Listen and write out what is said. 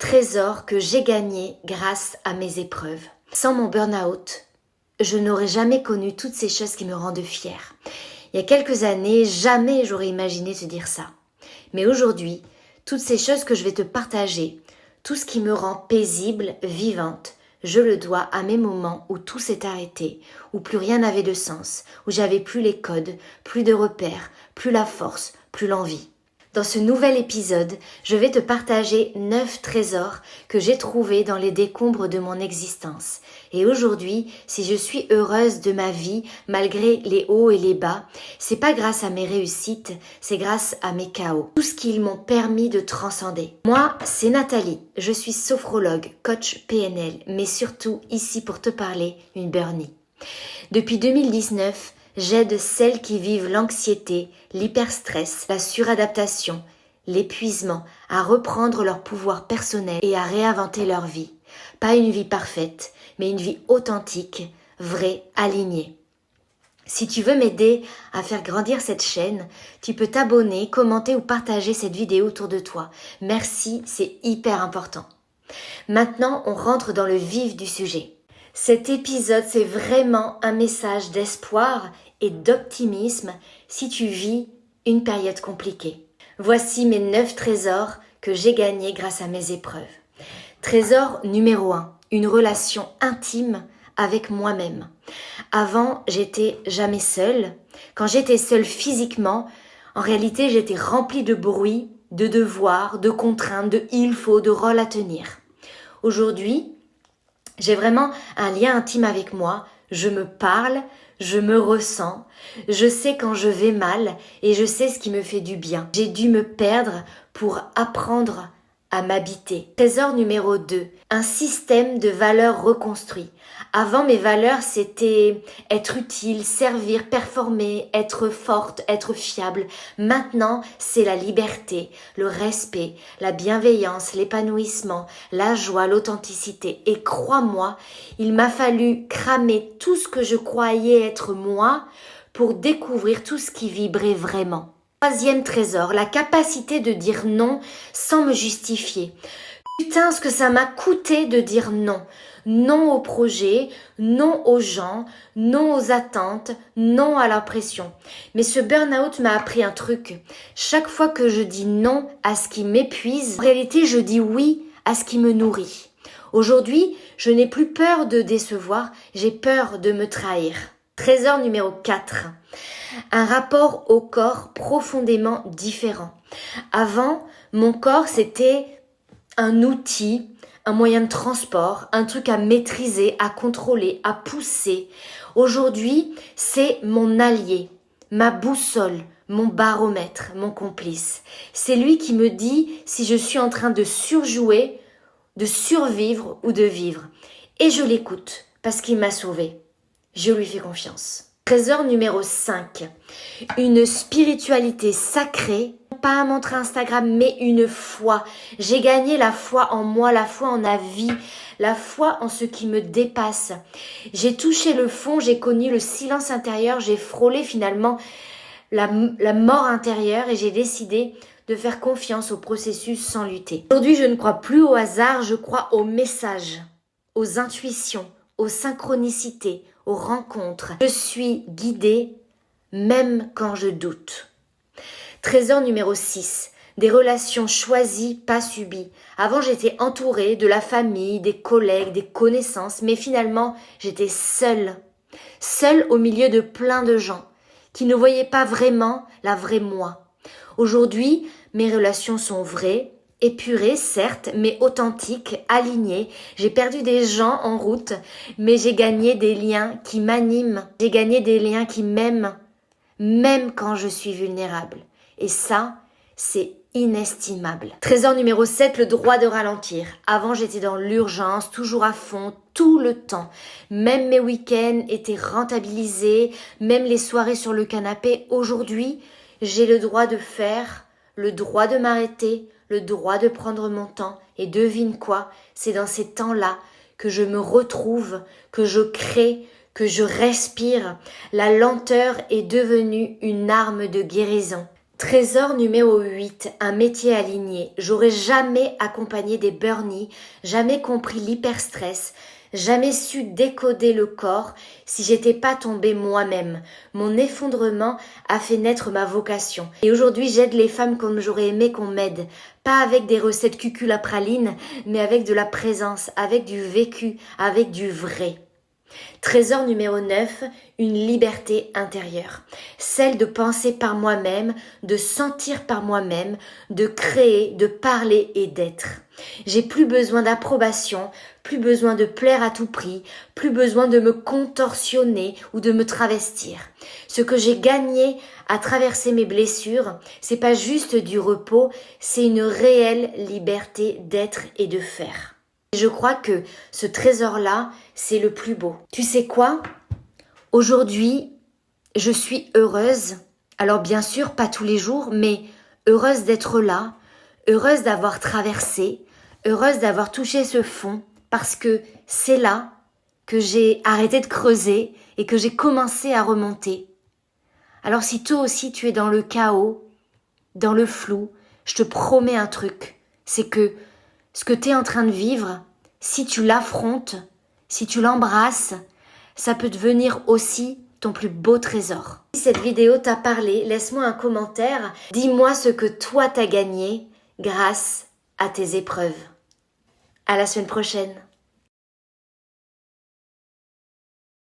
trésors que j'ai gagnés grâce à mes épreuves. Sans mon burn-out, je n'aurais jamais connu toutes ces choses qui me rendent fière. Il y a quelques années, jamais j'aurais imaginé te dire ça. Mais aujourd'hui, toutes ces choses que je vais te partager, tout ce qui me rend paisible, vivante, je le dois à mes moments où tout s'est arrêté, où plus rien n'avait de sens, où j'avais plus les codes, plus de repères, plus la force, plus l'envie. Dans ce nouvel épisode, je vais te partager 9 trésors que j'ai trouvés dans les décombres de mon existence. Et aujourd'hui, si je suis heureuse de ma vie, malgré les hauts et les bas, c'est pas grâce à mes réussites, c'est grâce à mes chaos. Tout ce qu'ils m'ont permis de transcender. Moi, c'est Nathalie. Je suis sophrologue, coach PNL, mais surtout ici pour te parler, une burnie. Depuis 2019, j'aide celles qui vivent l'anxiété, l'hyperstress, la suradaptation, l'épuisement à reprendre leur pouvoir personnel et à réinventer leur vie. Pas une vie parfaite, mais une vie authentique, vraie, alignée. Si tu veux m'aider à faire grandir cette chaîne, tu peux t'abonner, commenter ou partager cette vidéo autour de toi. Merci, c'est hyper important. Maintenant, on rentre dans le vif du sujet. Cet épisode, c'est vraiment un message d'espoir et d'optimisme si tu vis une période compliquée. Voici mes 9 trésors que j'ai gagnés grâce à mes épreuves. Trésor numéro 1, une relation intime avec moi-même. Avant, j'étais jamais seule. Quand j'étais seule physiquement, en réalité, j'étais remplie de bruit, de devoirs, de contraintes, de il faut, de rôles à tenir. Aujourd'hui, j'ai vraiment un lien intime avec moi, je me parle, je me ressens, je sais quand je vais mal et je sais ce qui me fait du bien. J'ai dû me perdre pour apprendre à m'habiter. Trésor numéro 2, un système de valeurs reconstruit. Avant, mes valeurs, c'était être utile, servir, performer, être forte, être fiable. Maintenant, c'est la liberté, le respect, la bienveillance, l'épanouissement, la joie, l'authenticité. Et crois-moi, il m'a fallu cramer tout ce que je croyais être moi pour découvrir tout ce qui vibrait vraiment. Troisième trésor, la capacité de dire non sans me justifier. Putain, ce que ça m'a coûté de dire non. Non au projet, non aux gens, non aux attentes, non à la pression. Mais ce burn-out m'a appris un truc. Chaque fois que je dis non à ce qui m'épuise, en réalité, je dis oui à ce qui me nourrit. Aujourd'hui, je n'ai plus peur de décevoir, j'ai peur de me trahir. Trésor numéro 4. Un rapport au corps profondément différent. Avant, mon corps, c'était un outil, un moyen de transport, un truc à maîtriser, à contrôler, à pousser. Aujourd'hui, c'est mon allié, ma boussole, mon baromètre, mon complice. C'est lui qui me dit si je suis en train de surjouer, de survivre ou de vivre. Et je l'écoute parce qu'il m'a sauvée. Je lui fais confiance. Trésor numéro 5. Une spiritualité sacrée, pas un mantra Instagram, mais une foi. J'ai gagné la foi en moi, la foi en la vie, la foi en ce qui me dépasse. J'ai touché le fond, j'ai connu le silence intérieur, j'ai frôlé finalement la mort intérieure et j'ai décidé de faire confiance au processus sans lutter. Aujourd'hui, je ne crois plus au hasard, je crois aux messages, aux intuitions, aux synchronicités, aux rencontres. Je suis guidée même quand je doute. Trésor numéro 6. Des relations choisies, pas subies. Avant, j'étais entourée de la famille, des collègues, des connaissances, mais finalement, j'étais seule. Seule au milieu de plein de gens qui ne voyaient pas vraiment la vraie moi. Aujourd'hui, mes relations sont vraies, épurées certes, mais authentiques, alignées. J'ai perdu des gens en route, mais j'ai gagné des liens qui m'animent. J'ai gagné des liens qui m'aiment, même quand je suis vulnérable. Et ça, c'est inestimable. Trésor numéro 7, le droit de ralentir. Avant, j'étais dans l'urgence, toujours à fond, tout le temps. Même mes week-ends étaient rentabilisés, même les soirées sur le canapé. Aujourd'hui, j'ai le droit de faire, le droit de m'arrêter, le droit de prendre mon temps. Et devine quoi, c'est dans ces temps-là que je me retrouve, que je crée, que je respire. La lenteur est devenue une arme de guérison. Trésor numéro 8, un métier aligné. J'aurais jamais accompagné des burnies, jamais compris l'hyperstress, jamais su décoder le corps si j'étais pas tombée moi-même. Mon effondrement a fait naître ma vocation. Et aujourd'hui, j'aide les femmes comme j'aurais aimé qu'on m'aide. Pas avec des recettes cucul à praline, mais avec de la présence, avec du vécu, avec du vrai. Trésor numéro 9, une liberté intérieure. Celle de penser par moi-même, de sentir par moi-même, de créer, de parler et d'être. J'ai plus besoin d'approbation, plus besoin de plaire à tout prix, plus besoin de me contorsionner ou de me travestir. Ce que j'ai gagné à traverser mes blessures, c'est pas juste du repos, c'est une réelle liberté d'être et de faire. Je crois que ce trésor-là, c'est le plus beau. Tu sais quoi ? Aujourd'hui, je suis heureuse. Alors bien sûr, pas tous les jours, mais heureuse d'être là, heureuse d'avoir traversé, heureuse d'avoir touché ce fond, parce que c'est là que j'ai arrêté de creuser et que j'ai commencé à remonter. Alors si toi aussi tu es dans le chaos, dans le flou, je te promets un truc, c'est que ce que tu es en train de vivre, si tu l'affrontes, si tu l'embrasses, ça peut devenir aussi ton plus beau trésor. Si cette vidéo t'a parlé, laisse-moi un commentaire. Dis-moi ce que toi t'as gagné grâce à tes épreuves. À la semaine prochaine.